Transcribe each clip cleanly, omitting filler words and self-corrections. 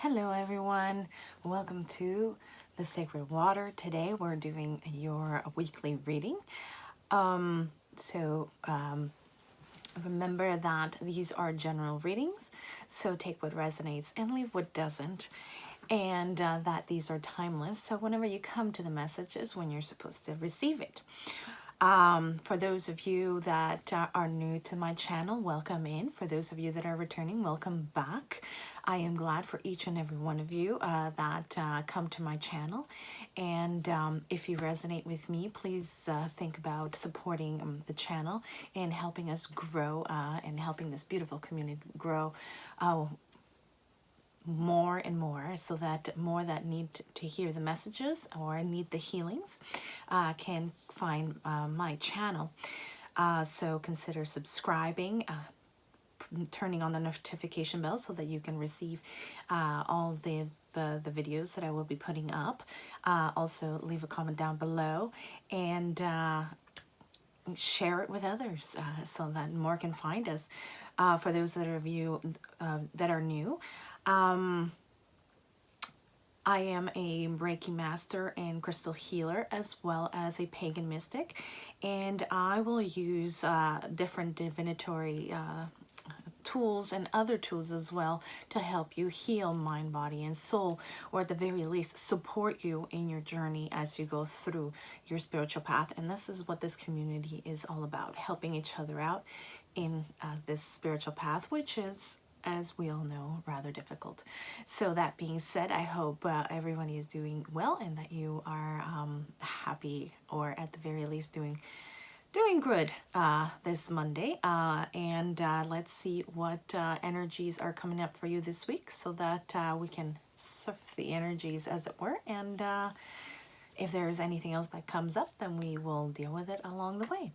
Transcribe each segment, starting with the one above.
Hello everyone, welcome to the Sacred Water. Today we're doing your weekly reading. Remember that these are general readings, so take what resonates and leave what doesn't, and that these are timeless, so whenever you come to the message is when you're supposed to receive it. For those of you that are new to my channel, welcome in. For those of you that are returning, welcome back. I am glad for each and every one of you that come to my channel. And if you resonate with me, please think about supporting the channel and helping us grow and helping this beautiful community grow more and more, so that more that need to hear the messages or need the healings can find my channel. So consider subscribing, turning on the notification bell so that you can receive all the videos that I will be putting up. Also leave a comment down below and share it with others so that more can find us. For those that are that are new, I am a Reiki master and crystal healer, as well as a pagan mystic, and I will use different divinatory tools and other tools as well to help you heal mind, body, and soul, or at the very least support you in your journey as you go through your spiritual path. And this is what this community is all about, helping each other out in this spiritual path, which is, as we all know, rather difficult. So that being said, I hope everyone is doing well and that you are happy, or at the very least doing good this Monday. And let's see what energies are coming up for you this week, so that we can surf the energies, as it were. And if there's anything else that comes up, then we will deal with it along the way.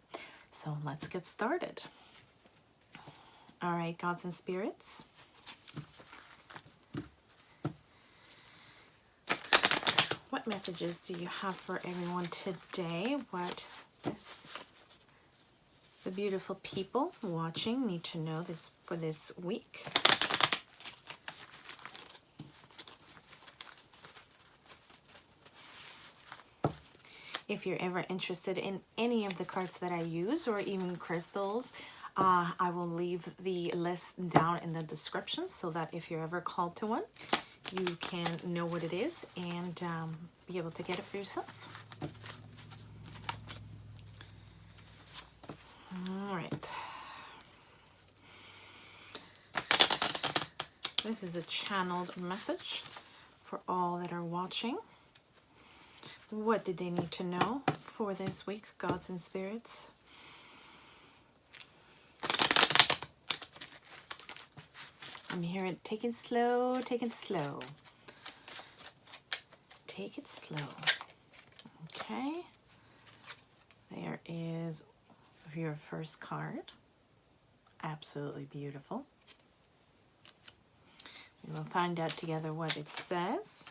So let's get started. All right, gods and spirits. What messages do you have for everyone today? What does the beautiful people watching need to know this for this week? If you're ever interested in any of the cards that I use, or even crystals, I will leave the list down in the description, so that if you're ever called to one, you can know what it is and be able to get it for yourself. All right. This is a channeled message for all that are watching. What did they need to know for this week, gods and spirits? I'm hearing take it slow, take it slow. Take it slow. Okay. There is your first card. Absolutely beautiful. We will find out together what it says.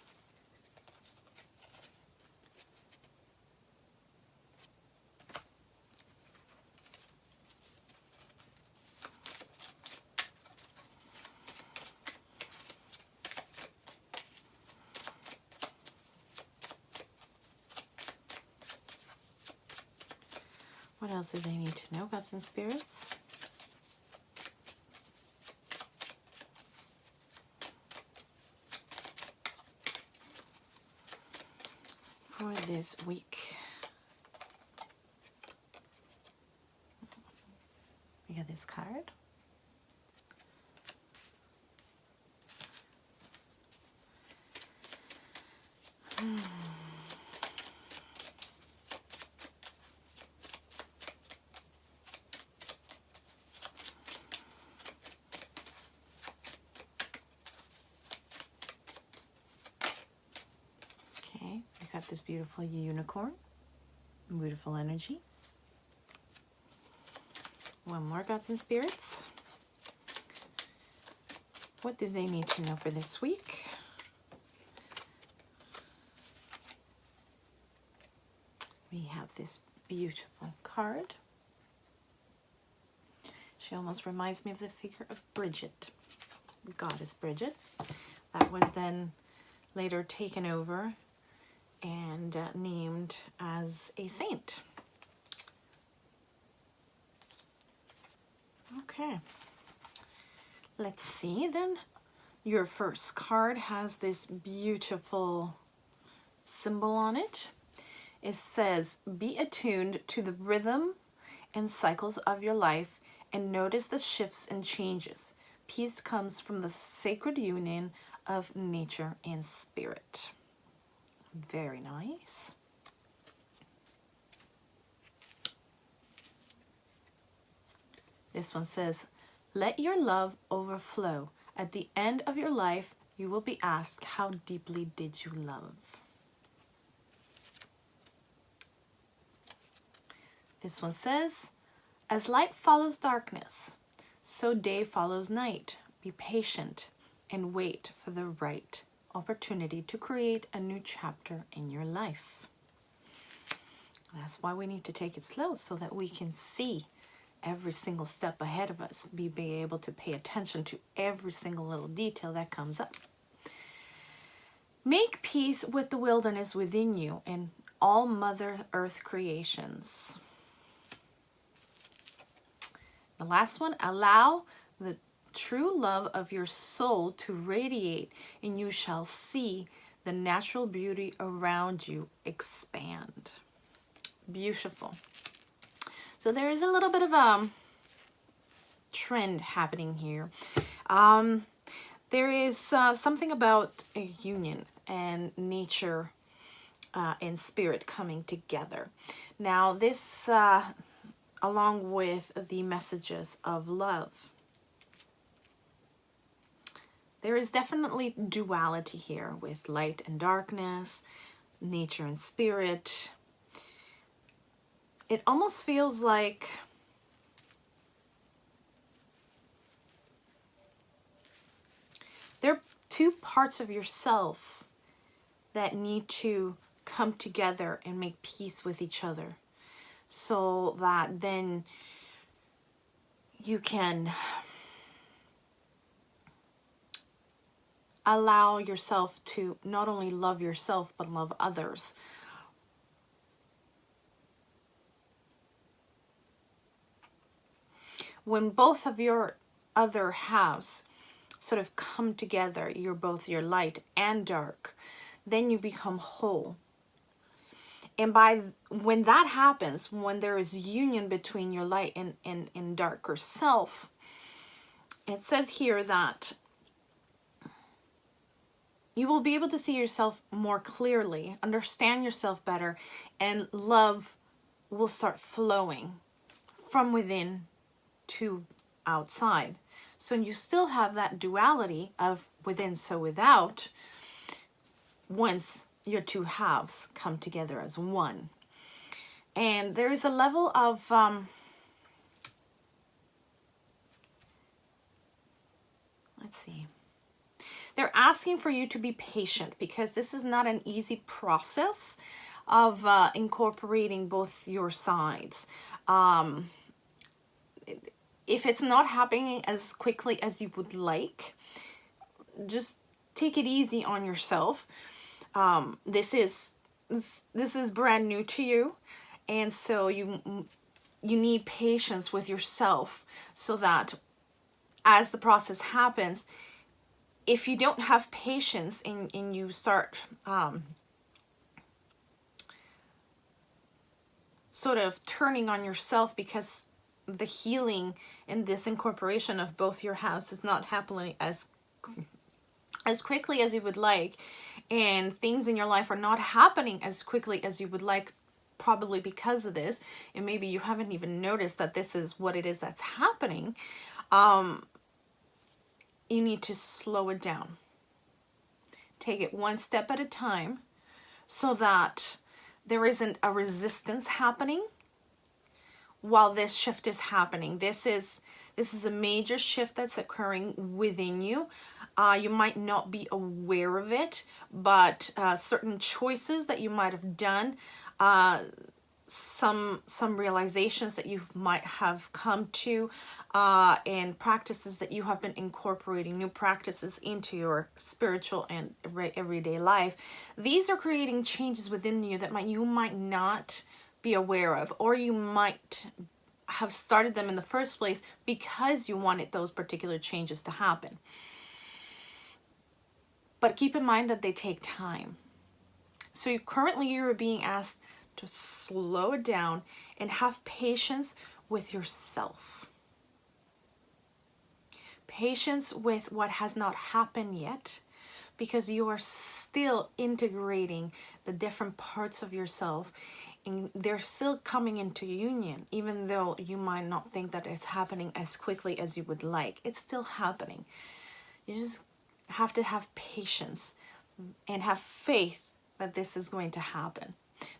What else do they need to know, gods and spirits? For this week. We got this card. Okay, we got this beautiful unicorn, beautiful energy. One more, gods and spirits. What do they need to know for this week? We have this beautiful card. She almost reminds me of the figure of Bridget, goddess Bridget. that was then later taken over and named as a saint. Okay, let's see then. Your first card has this beautiful symbol on it. It says, be attuned to the rhythm and cycles of your life and notice the shifts and changes. Peace comes from the sacred union of nature and spirit. Very nice. This one says, let your love overflow. At the end of your life, you will be asked, how deeply did you love? This one says, as light follows darkness, so day follows night. Be patient and wait for the right opportunity to create a new chapter in your life. That's why we need to take it slow, so that we can see every single step ahead of us, be able to pay attention to every single little detail that comes up. Make peace with the wilderness within you and all Mother Earth creations. The last one, allow the true love of your soul to radiate, and you shall see the natural beauty around you expand. Beautiful. So there is a little bit of a trend happening here. There is something about a union and nature and spirit coming together. Now this, along with the messages of love, there is definitely duality here with light and darkness, nature and spirit. It almost feels like there are two parts of yourself that need to come together and make peace with each other, so that then you can allow yourself to not only love yourself, but love others. When both of your other halves sort of come together, you're both your light and dark, then you become whole. And when that happens, when there is union between your light and darker self, it says here that you will be able to see yourself more clearly, understand yourself better, and love will start flowing from within to outside. So you still have that duality of within so without, once your two halves come together as one. And there is a level of let's see, they're asking for you to be patient, because this is not an easy process of incorporating both your sides. If it's not happening as quickly as you would like, just take it easy on yourself. This is brand new to you, and so you need patience with yourself, so that as the process happens, if you don't have patience and you start sort of turning on yourself, because the healing and this incorporation of both your halves is not happening as quickly as you would like, and things in your life are not happening as quickly as you would like, probably because of this, and maybe you haven't even noticed that this is what it is that's happening, you need to slow it down. Take it one step at a time, so that there isn't a resistance happening while this shift is happening. This is a major shift that's occurring within you. You might not be aware of it, but certain choices that you might have done, some realizations that you might have come to, and practices that you have been incorporating, new practices into your spiritual and everyday life. These are creating changes within you that you might not be aware of, or you might have started them in the first place because you wanted those particular changes to happen. But keep in mind that they take time. So currently you're being asked to slow it down and have patience with yourself. Patience with what has not happened yet, because you are still integrating the different parts of yourself, and they're still coming into union, even though you might not think that it's happening as quickly as you would like. It's still happening. You just have to have patience and have faith that this is going to happen,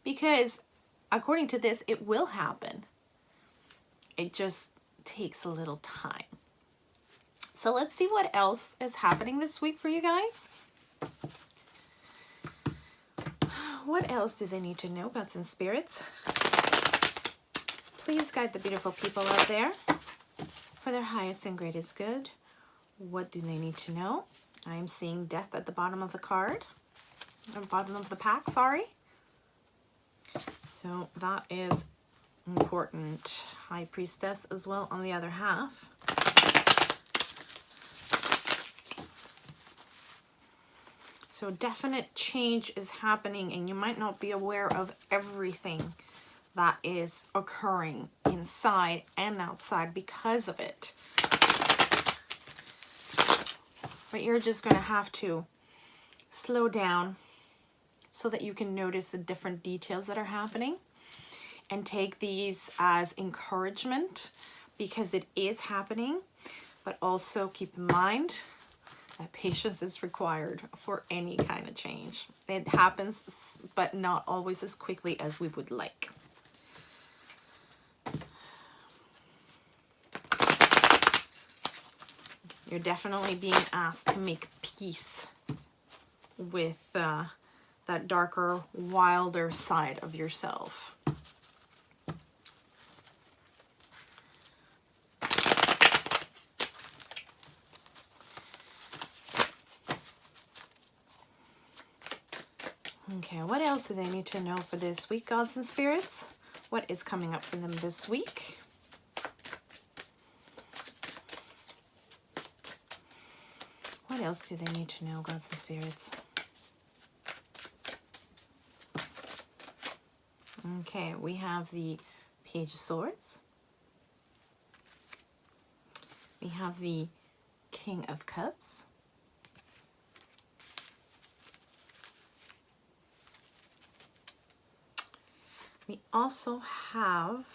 because according to this, it will happen. It just takes a little time. So let's see what else is happening this week for you guys. What else do they need to know, gods and spirits? Please guide the beautiful people out there for their highest and greatest good. What do they need to know? I'm seeing death at the bottom of the card. At the bottom of the pack, sorry. So that is important. High Priestess as well on the other half. So definite change is happening, and you might not be aware of everything that is occurring inside and outside because of it. But you're just going to have to slow down so that you can notice the different details that are happening, and take these as encouragement, because it is happening. But also keep in mind that patience is required for any kind of change. It happens, but not always as quickly as we would like. You're definitely being asked to make peace with that darker, wilder side of yourself. Okay, what else do they need to know for this week, gods and spirits? What is coming up for them this week? What else do they need to know, gods and spirits? Okay, we have the Page of Swords. We have the King of Cups. We also have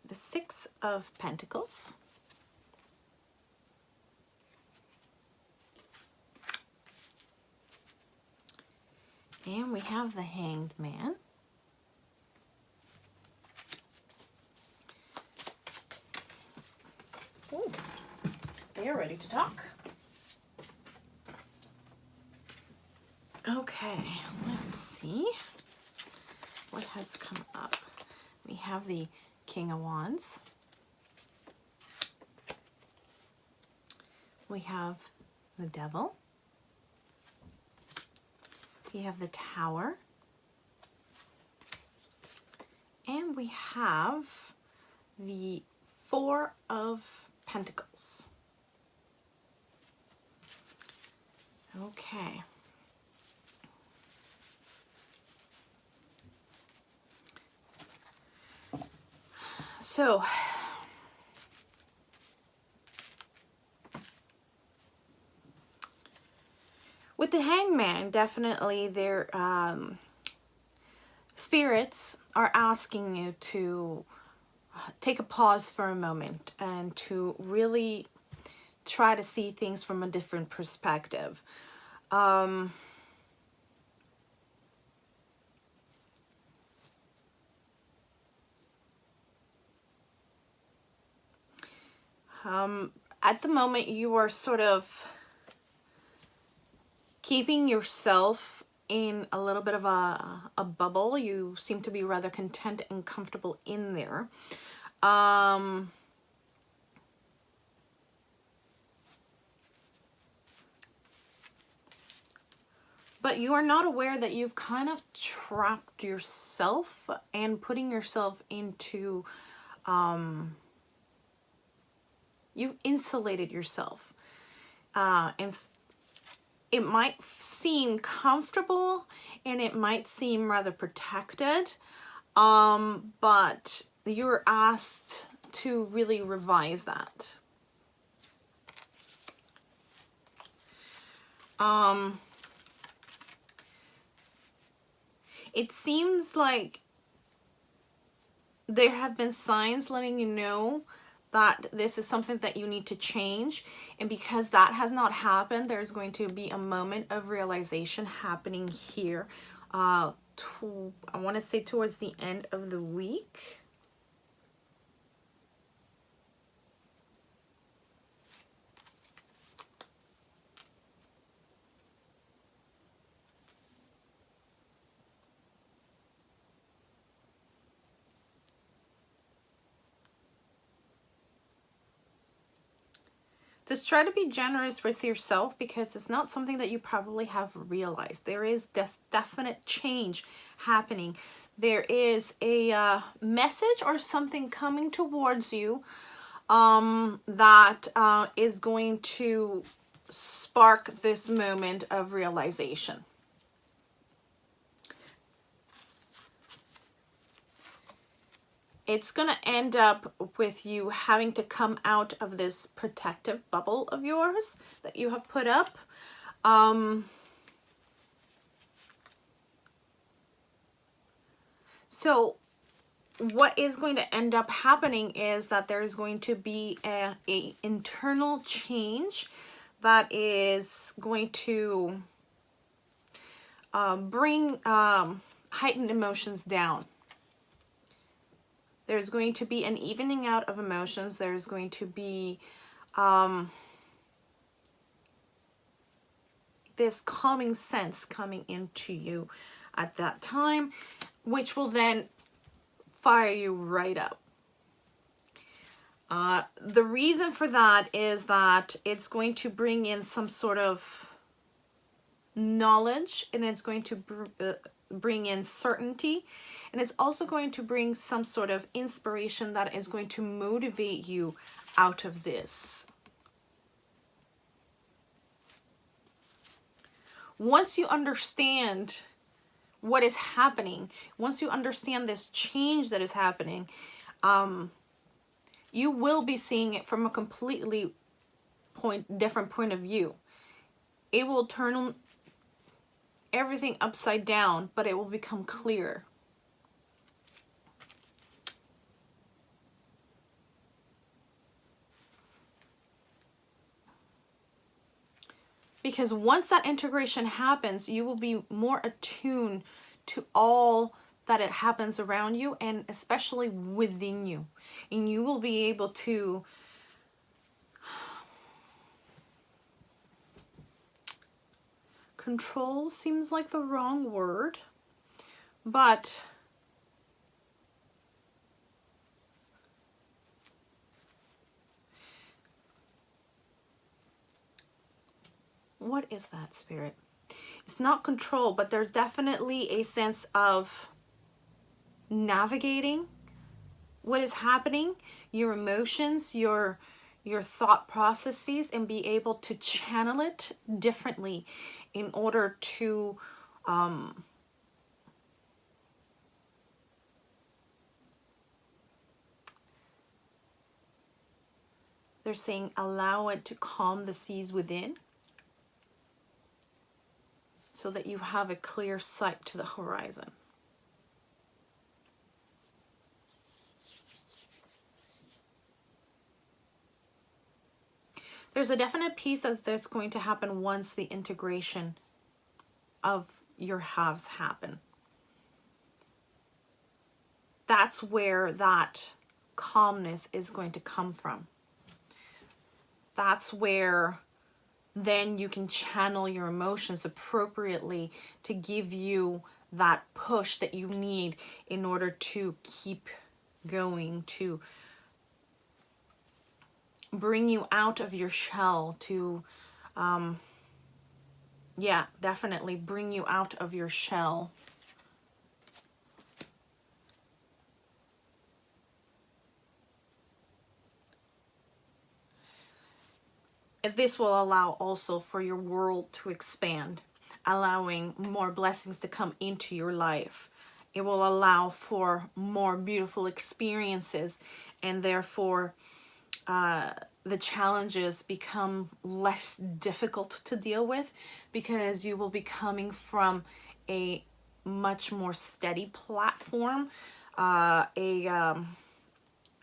the Six of Pentacles. And we have the Hanged Man. Ooh, they are ready to talk. Okay, let's see what has come up. We have the King of Wands. We have the Devil. We have the Tower. And we have the Four of Pentacles. Okay. So, with the Hangman, definitely their spirits are asking you to take a pause for a moment and to really try to see things from a different perspective. At the moment, you are sort of keeping yourself in a little bit of a bubble. You seem to be rather content and comfortable in there. But you are not aware that you've kind of trapped yourself and putting yourself into, you've insulated yourself. And it might seem comfortable and it might seem rather protected, but you're asked to really revise that. It seems like there have been signs letting you know that this is something that you need to change. And because that has not happened, there's going to be a moment of realization happening here. I want to say towards the end of the week. Just try to be generous with yourself, because it's not something that you probably have realized. There is this definite change happening. There is a message or something coming towards you that is going to spark this moment of realization. It's going to end up with you having to come out of this protective bubble of yours that you have put up. So what is going to end up happening is that there's going to be a internal change that is going to bring heightened emotions down. There's going to be an evening out of emotions. There's going to be this calming sense coming into you at that time, which will then fire you right up. The reason for that is that it's going to bring in some sort of knowledge, and it's going to bring in certainty, and it's also going to bring some sort of inspiration that is going to motivate you out of this. Once you understand what is happening, once you understand this change that is happening, you will be seeing it from a completely different point of view. It will turn everything upside down, but it will become clear. Because once that integration happens, you will be more attuned to all that it happens around you, and especially within you. And you will be able to control seems like the wrong word, but what is that, Spirit? It's not control, but there's definitely a sense of navigating what is happening, your emotions, your thought processes, and be able to channel it differently in order to they're saying allow it to calm the seas within, so that you have a clear sight to the horizon. There's a definite piece that's going to happen once the integration of your halves happen. That's where that calmness is going to come from. That's where then you can channel your emotions appropriately to give you that push that you need in order to keep going, to bring you out of your shell, to yeah, definitely bring you out of your shell. And this will allow also for your world to expand, allowing more blessings to come into your life. It will allow for more beautiful experiences, and therefore the challenges become less difficult to deal with, because you will be coming from a much more steady platform, a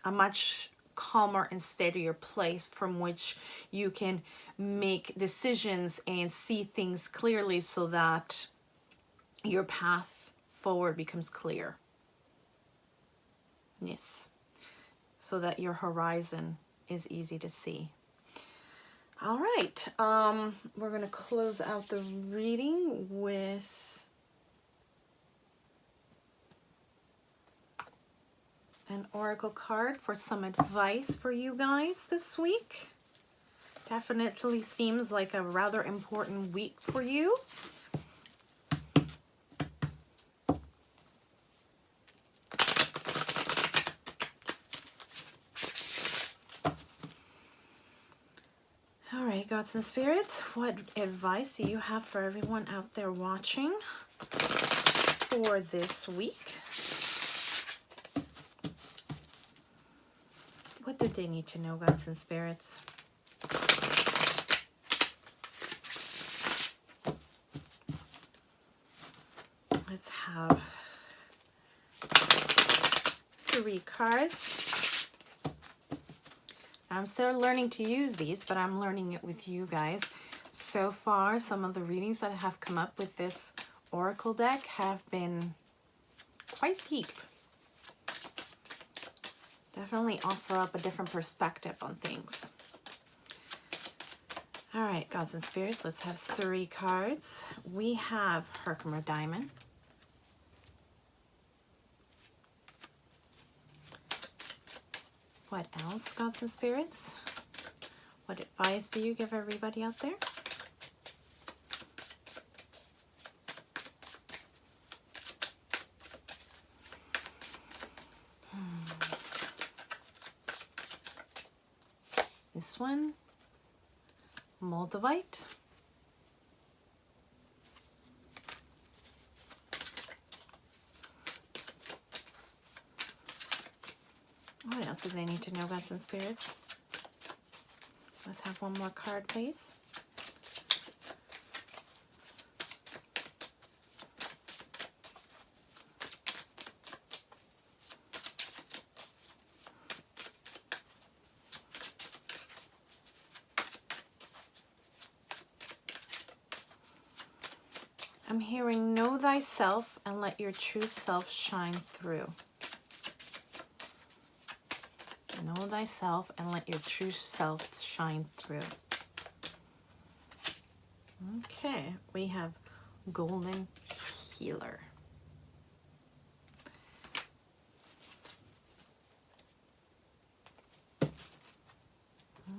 much calmer and steadier place from which you can make decisions and see things clearly, so that your path forward becomes clear. Yes, so that your horizon is easy to see. All right, we're gonna close out the reading with an oracle card for some advice for you guys this week. Definitely seems like a rather important week for you. All right, gods and spirits, what advice do you have for everyone out there watching for this week? What do they need to know, gods and spirits? Let's have 3 cards. I'm still learning to use these, but I'm learning it with you guys. So far, some of the readings that have come up with this oracle deck have been quite deep. Definitely offer up a different perspective on things. All right, gods and spirits, let's have 3 cards. We have Herkimer Diamond. What else, gods and spirits? What advice do you give everybody out there? This one, Moldavite. What else do they need to know, gods and spirits? Let's have one more card, please. I'm hearing, know thyself and let your true self shine through. Know thyself and let your true self shine through. Okay, we have Golden Healer.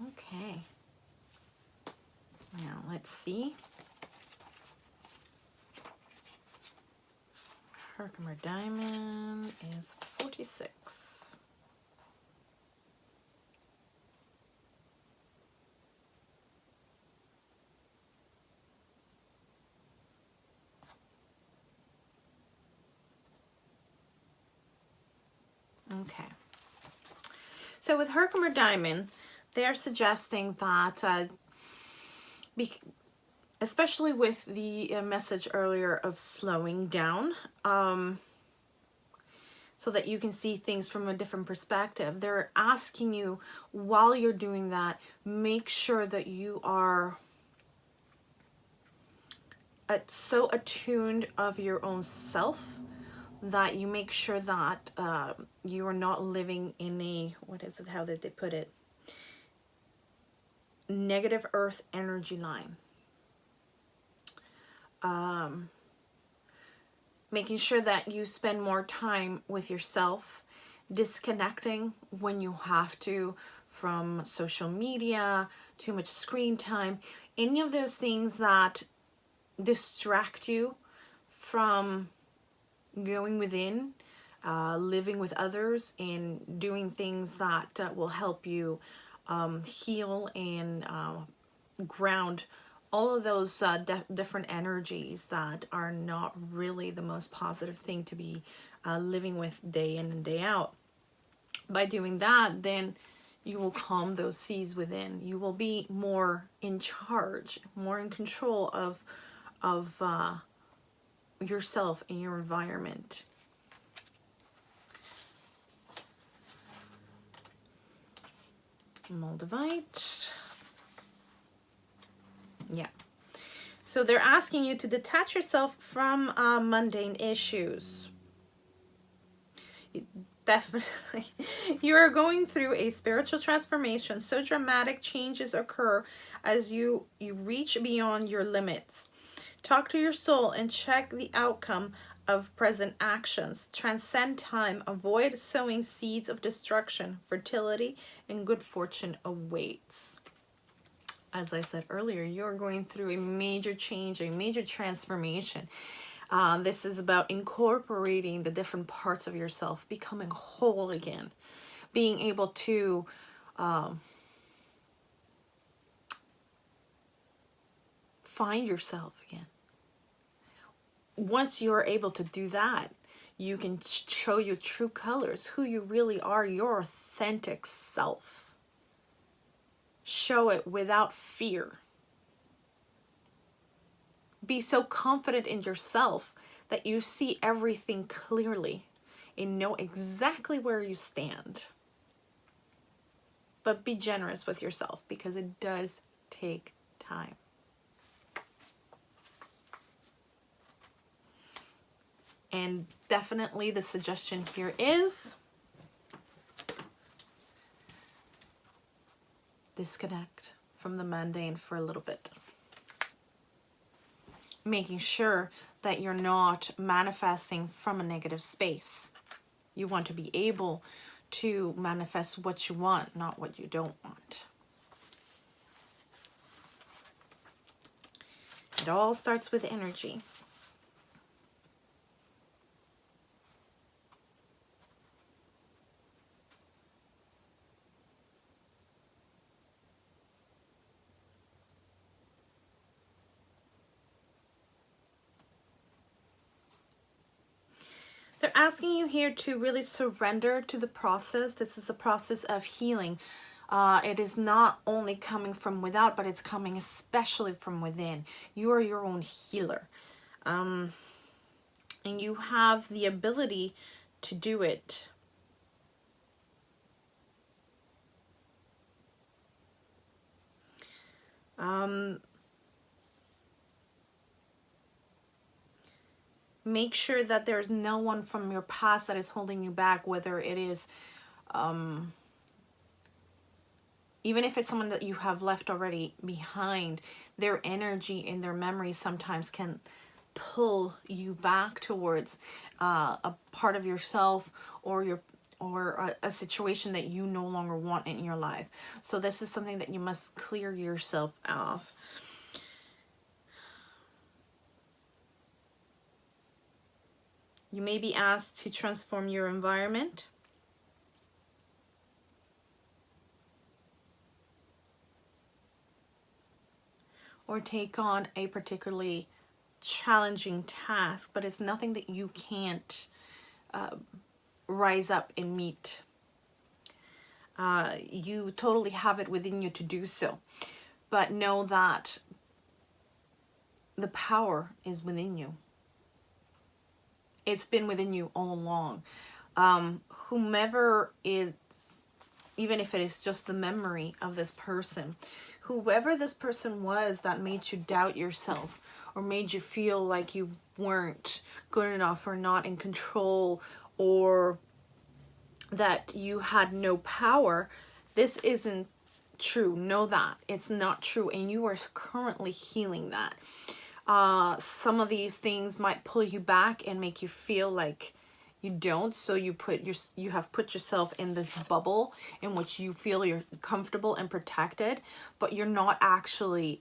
Okay. Now let's see. Herkimer Diamond is 46. Okay. So with Herkimer Diamond, they are suggesting that, especially with the message earlier of slowing down, so that you can see things from a different perspective. They're asking you, while you're doing that, make sure that you are so attuned of your own self that you make sure that you are not living in a, what is it, how did they put it? negative earth energy line. Making sure that you spend more time with yourself, disconnecting when you have to from social media, too much screen time, any of those things that distract you from going within, living with others, and doing things that will help you heal and ground all of those different energies that are not really the most positive thing to be living with day in and day out. By doing that, then you will calm those seas within. You will be more in charge, more in control of yourself and your environment. Moldavite. Yeah. So they're asking you to detach yourself from mundane issues. Definitely. You are going through a spiritual transformation. So dramatic changes occur as you reach beyond your limits. Talk to your soul and check the outcome of present actions. Transcend time. Avoid sowing seeds of destruction. Fertility and good fortune awaits. As I said earlier, you're going through a major change, a major transformation. This is about incorporating the different parts of yourself, becoming whole again, being able to find yourself again. Once you're able to do that, you can show your true colors, who you really are, your authentic self. Show it without fear. Be so confident in yourself that you see everything clearly and know exactly where you stand. But be generous with yourself because it does take time. And definitely the suggestion here is disconnect from the mundane for a little bit. Making sure that you're not manifesting from a negative space. You want to be able to manifest what you want, not what you don't want. It all starts with energy. They're asking you here to really surrender to the process. This is a process of healing. It is not only coming from without, but it's coming especially from within. You are your own healer. And you have the ability to do it. Make sure that there's no one from your past that is holding you back, whether it is, even if it's someone that you have left already behind. Their energy and their memory sometimes can pull you back towards a part of yourself or a situation that you no longer want in your life. So this is something that you must clear yourself of. You may be asked to transform your environment. Or take on a particularly challenging task, but it's nothing that you can't rise up and meet. You totally have it within you to do so. But know that the power is within you. It's been within you all along. Whomever is, even if it is just the memory of this person, whoever this person was that made you doubt yourself or made you feel like you weren't good enough or not in control or that you had no power, this isn't true. Know that it's not true, and you are currently healing that. Some of these things might pull you back and make you feel like you don't, so you have put yourself in this bubble in which you feel you're comfortable and protected, but you're not actually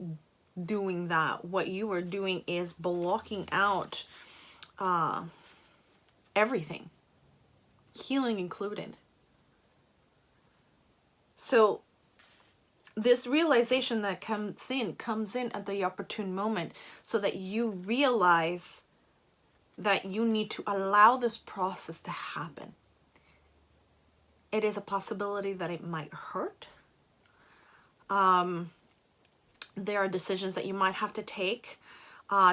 doing that. What you are doing is blocking out everything, healing included. So this realization that comes in at the opportune moment, so that you realize that you need to allow this process to happen. It is a possibility that it might hurt. There are decisions that you might have to take,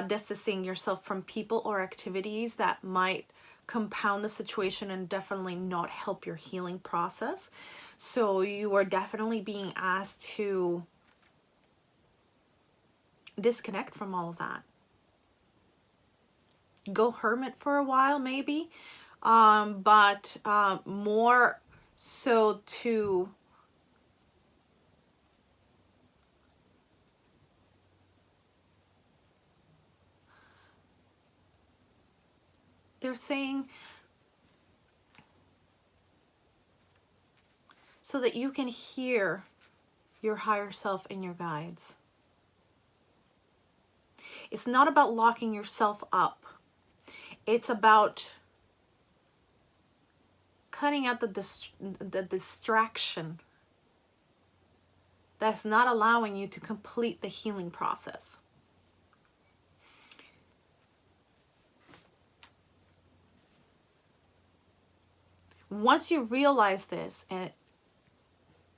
distancing yourself from people or activities that might compound the situation and definitely not help your healing process. So you are definitely being asked to disconnect from all of that. Go hermit for a while, maybe, but more so to they're saying so that you can hear your higher self and your guides. It's not about locking yourself up. It's about cutting out the distraction that's not allowing you to complete the healing process. Once you realize this, and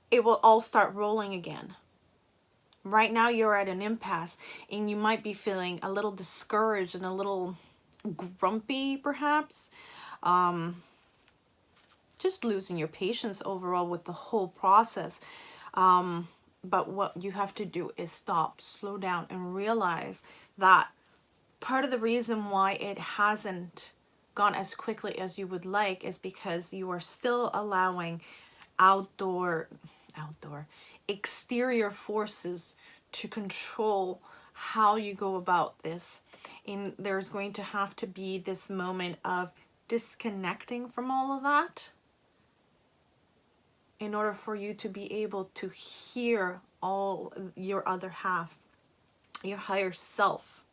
it will all start rolling again. Right now you're at an impasse, and you might be feeling a little discouraged and a little grumpy, perhaps. Just losing your patience overall with the whole process. But what you have to do is stop, slow down, and realize that part of the reason why it hasn't gone as quickly as you would like is because you are still allowing exterior forces to control how you go about this. And there's going to have to be this moment of disconnecting from all of that in order for you to be able to hear all your other half, your higher self,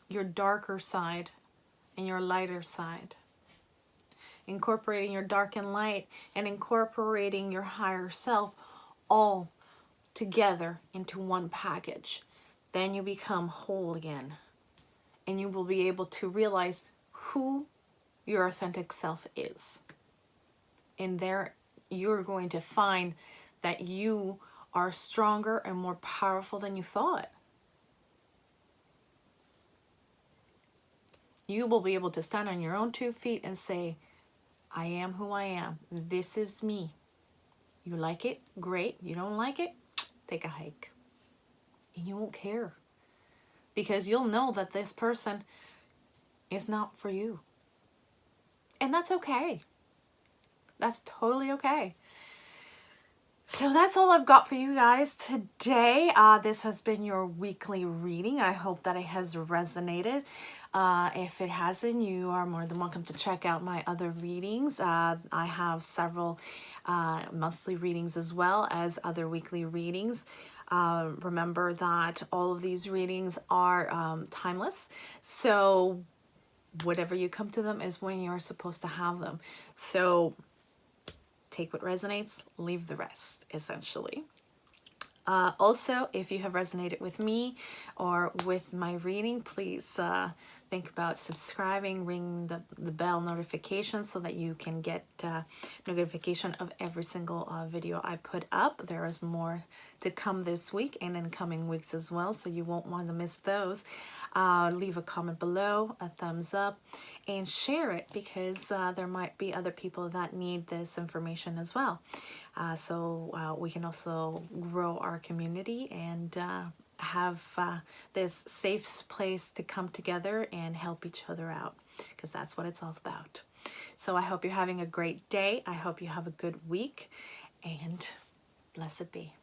your darker side and your lighter side. Incorporating your dark and light and incorporating your higher self all together into one package. Then you become whole again, and you will be able to realize who your authentic self is. And there you're going to find that you are stronger and more powerful than you thought. You will be able to stand on your own 2 feet and say, I am who I am. This is me. You like it? Great. You don't like it? Take a hike. And you won't care. Because you'll know that this person is not for you. And that's okay. That's totally okay. So that's all I've got for you guys today. This has been your weekly reading. I hope that it has resonated. If it hasn't, you are more than welcome to check out my other readings. I have several monthly readings as well as other weekly readings. Remember that all of these readings are timeless. So whatever you come to them is when you're supposed to have them. So take what resonates, leave the rest, essentially. Also, if you have resonated with me or with my reading, please think about subscribing, ring the bell notification so that you can get notification of every single video I put up. There is more to come this week and in coming weeks as well, so you won't want to miss those. Leave a comment below, a thumbs up, and share it, because there might be other people that need this information as well. So we can also grow our community and have this safe place to come together and help each other out, because that's what it's all about. So I hope you're having a great day. I hope you have a good week, and blessed be.